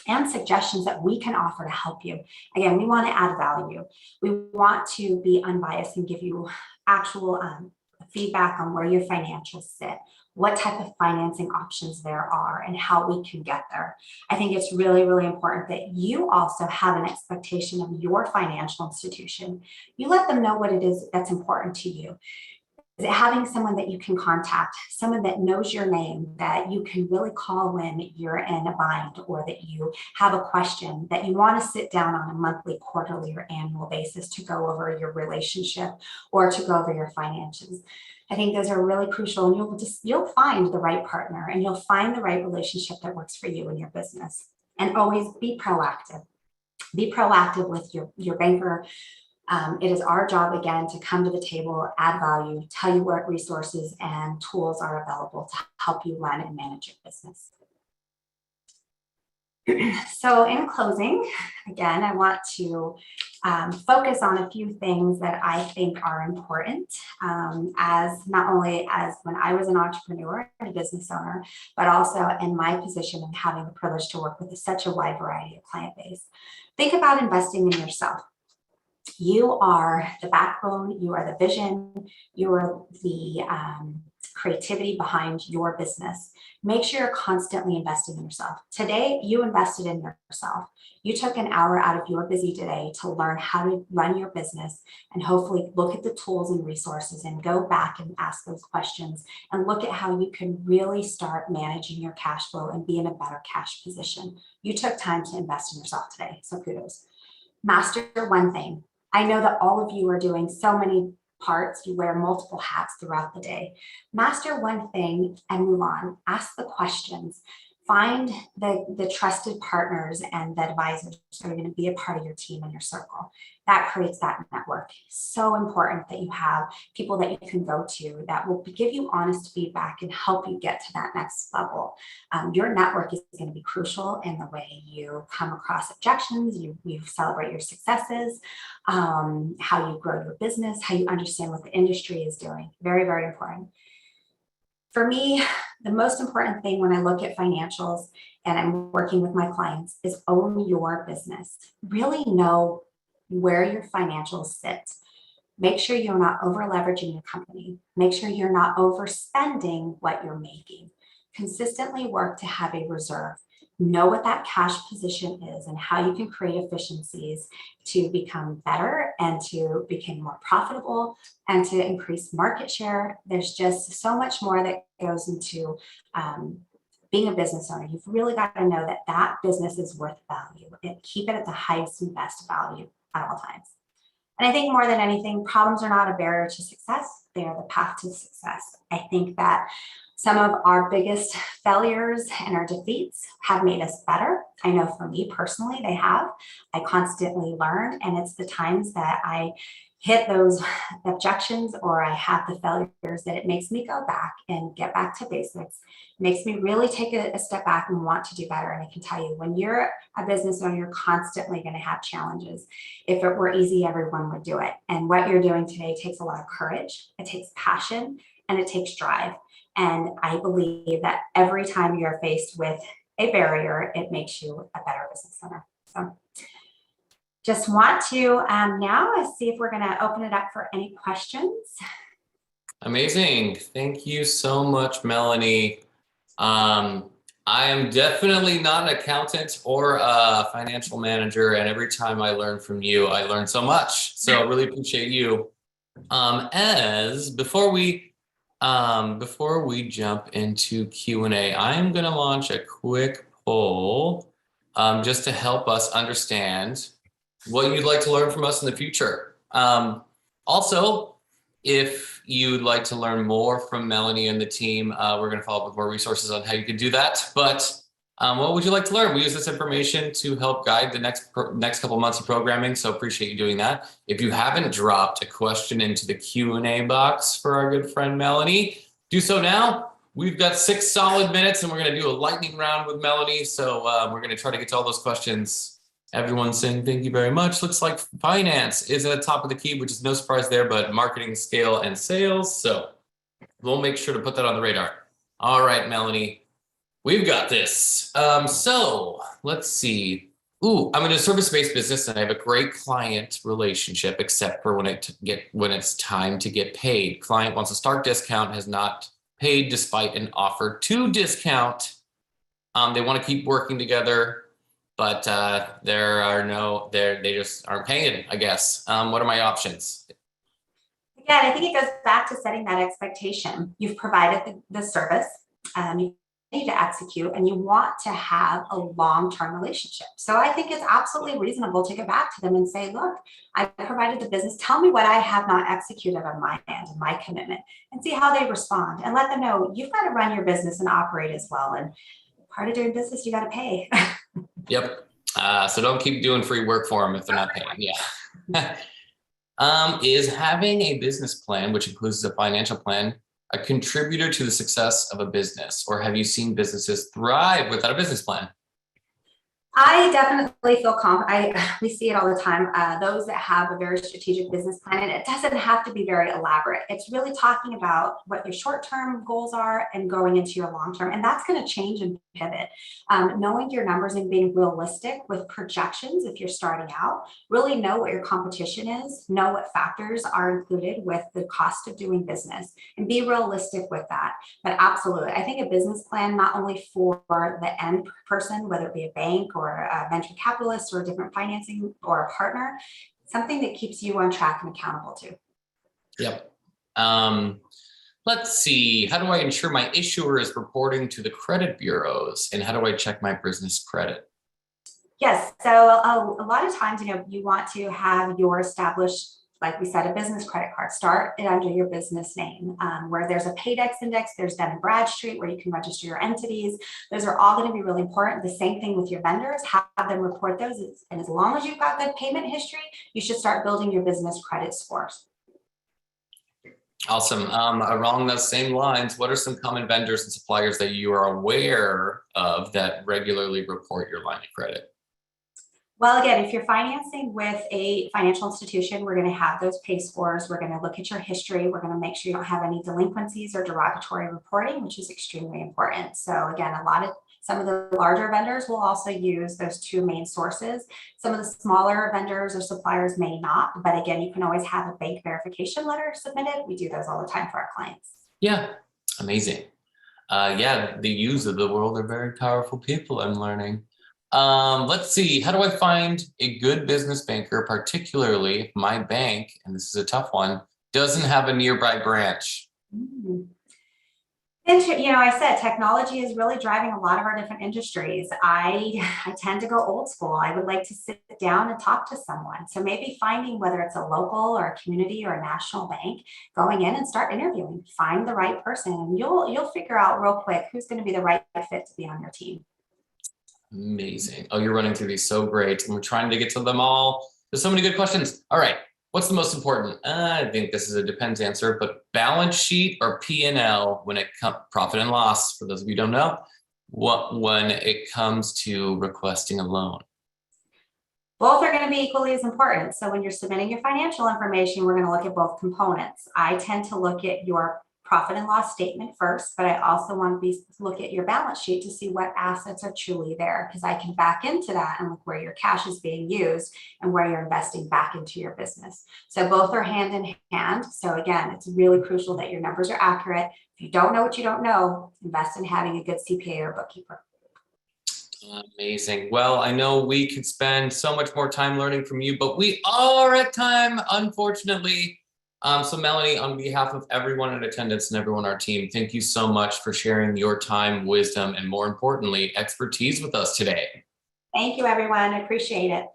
and suggestions that we can offer to help you. Again, we want to add value. We want to be unbiased and give you actual feedback on where your financials sit, what type of financing options there are, and how we can get there. I think it's really, really important that you also have an expectation of your financial institution. You let them know what it is that's important to you. Is it having someone that you can contact, someone that knows your name, that you can really call when you're in a bind or that you have a question, that you want to sit down on a monthly, quarterly, or annual basis to go over your relationship or to go over your finances? I think those are really crucial, and you'll find the right partner and you'll find the right relationship that works for you and your business. And always be proactive. Be proactive with your banker. It is our job, again, to come to the table, add value, tell you what resources and tools are available to help you run and manage your business. So in closing, again, I want to focus on a few things that I think are important as not only as when I was an entrepreneur and a business owner, but also in my position and having the privilege to work with such a wide variety of client base. Think about investing in yourself. You are the backbone, you are the vision, you are the creativity behind your business. Make sure you're constantly investing in yourself. Today, you invested in yourself. You took an hour out of your busy day to learn how to run your business and hopefully look at the tools and resources and go back and ask those questions and look at how you can really start managing your cash flow and be in a better cash position. You took time to invest in yourself today, so kudos. Master one thing. I know that all of you are doing so many parts. You wear multiple hats throughout the day. Master one thing and move on. Ask the questions. Find the trusted partners and the advisors that are going to be a part of your team and your circle. That creates that network. So important that you have people that you can go to that will give you honest feedback and help you get to that next level. Your network is going to be crucial in the way you come across objections, you celebrate your successes, how you grow your business, how you understand what the industry is doing. Very, very important. For me, the most important thing when I look at financials and I'm working with my clients is own your business. Really know where your financials sit. Make sure you're not over leveraging your company. Make sure you're not overspending what you're making. Consistently work to have a reserve. Know what that cash position is and how you can create efficiencies to become better and to become more profitable and to increase market share. There's just so much more that goes into being a business owner. You've really got to know that that business is worth value and keep it at the highest and best value at all times. And I think more than anything, problems are not a barrier to success. They are the path to success. I think that some of our biggest failures and our defeats have made us better. I know for me personally, they have. I constantly learn, and it's the times that I hit those objections or I have the failures that it makes me go back and get back to basics. It makes me really take a step back and want to do better. And I can tell you, when you're a business owner, you're constantly going to have challenges. If it were easy, everyone would do it. And what you're doing today takes a lot of courage, it takes passion, and it takes drive. And I believe that every time you're faced with a barrier, it makes you a better business owner. So just want to now see if we're going to open it up for any questions. Amazing. Thank you so much, Melanie. I am definitely not an accountant or a financial manager, and every time I learn from you, I learn so much. So I really appreciate you. Before we jump into Q&A, I'm going to launch a quick poll just to help us understand what you'd like to learn from us in the future. Also, if you'd like to learn more from Melanie and the team, we're going to follow up with more resources on how you can do that. But what would you like to learn? We use this information to help guide the next couple months of programming, so appreciate you doing that. If you haven't dropped a question into the Q&A box for our good friend Melanie, do so now. We've got 6 solid minutes and we're going to do a lightning round with Melanie. So we're going to try to get to all those questions. Everyone's saying thank you very much. Looks like finance is at the top of the key, which is no surprise there, but marketing, scale, and sales. So we'll make sure to put that on the radar. All right, Melanie, we've got this. So let's see. I'm in a service-based business and I have a great client relationship, except for when it's time to get paid. Client wants a start discount, has not paid despite an offer to discount. They want to keep working together, but they just aren't paying, I guess. What are my options? Again, I think it goes back to setting that expectation. You've provided the service, you need to execute, and you want to have a long-term relationship. So I think it's absolutely reasonable to go back to them and say, look, I provided the business. Tell me what I have not executed on my end and my commitment, and see how they respond, and let them know you've got to run your business and operate as well. And part of doing business, you got to pay. Yep. So don't keep doing free work for them if they're not paying. Yeah. Is having a business plan, which includes a financial plan, a contributor to the success of a business, or have you seen businesses thrive without a business plan? I definitely feel confident. We see it all the time. Those that have a very strategic business plan, and it doesn't have to be very elaborate. It's really talking about what your short-term goals are and going into your long-term, and that's going to change and pivot. Knowing your numbers and being realistic with projections if you're starting out, really know what your competition is, know what factors are included with the cost of doing business, and be realistic with that. But absolutely, I think a business plan, not only for the end person, whether it be a bank or a venture capitalist or a different financing or a partner, something that keeps you on track and accountable to. Yep. Let's see. How do I ensure my issuer is reporting to the credit bureaus, and how do I check my business credit? Yes. So a lot of times, you want to have your established like we said, a business credit card, start it under your business name. Where there's a Paydex index, there's Dun& Bradstreet where you can register your entities. Those are all going to be really important. The same thing with your vendors, have them report those. And as long as you've got good payment history, you should start building your business credit scores. Awesome. Along those same lines, what are some common vendors and suppliers that you are aware of that regularly report your line of credit? Well, again, if you're financing with a financial institution, we're going to have those pay scores. We're going to look at your history. We're going to make sure you don't have any delinquencies or derogatory reporting, which is extremely important. So again, some of the larger vendors will also use those two main sources. Some of the smaller vendors or suppliers may not, but again, you can always have a bank verification letter submitted. We do those all the time for our clients. Yeah, amazing. Yeah, the yous of the world are very powerful people, I'm learning. Let's see, how do I find a good business banker, particularly if my bank, and this is a tough one, doesn't have a nearby branch? I said technology is really driving a lot of our different industries. I tend to go old school. I would like to sit down and talk to someone. So maybe finding whether it's a local or a community or a national bank, going in and start interviewing, find the right person, and you'll figure out real quick who's going to be the right fit to be on your team. Amazing. Oh, you're running through these so great, and we're trying to get to them all. There's so many good questions. All right. What's the most important? I think this is a depends answer, but balance sheet or P&L when it comes profit and loss, for those of you who don't know, when it comes to requesting a loan? Both are going to be equally as important. So when you're submitting your financial information, we're going to look at both components. I tend to look at your profit and loss statement first, but I also want to look at your balance sheet to see what assets are truly there, because I can back into that and look where your cash is being used and where you're investing back into your business. So both are hand in hand. So again, it's really crucial that your numbers are accurate. If you don't know what you don't know, invest in having a good CPA or bookkeeper. Amazing. Well, I know we could spend so much more time learning from you, but we are at time, unfortunately. So Melanie, on behalf of everyone in attendance and everyone on our team, thank you so much for sharing your time, wisdom, and more importantly, expertise with us today. Thank you, everyone. I appreciate it.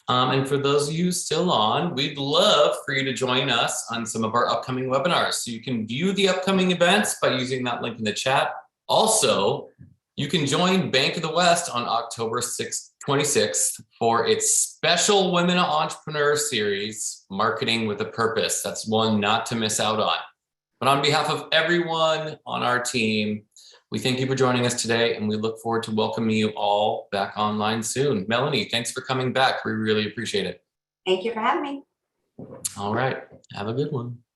And for those of you still on, we'd love for you to join us on some of our upcoming webinars. So you can view the upcoming events by using that link in the chat. Also, you can join Bank of the West on October 26th for its special Women Entrepreneur Series, Marketing with a Purpose. That's one not to miss out on. But on behalf of everyone on our team, we thank you for joining us today, and we look forward to welcoming you all back online soon. Melanie, thanks for coming back. We really appreciate it. Thank you for having me. All right. Have a good one.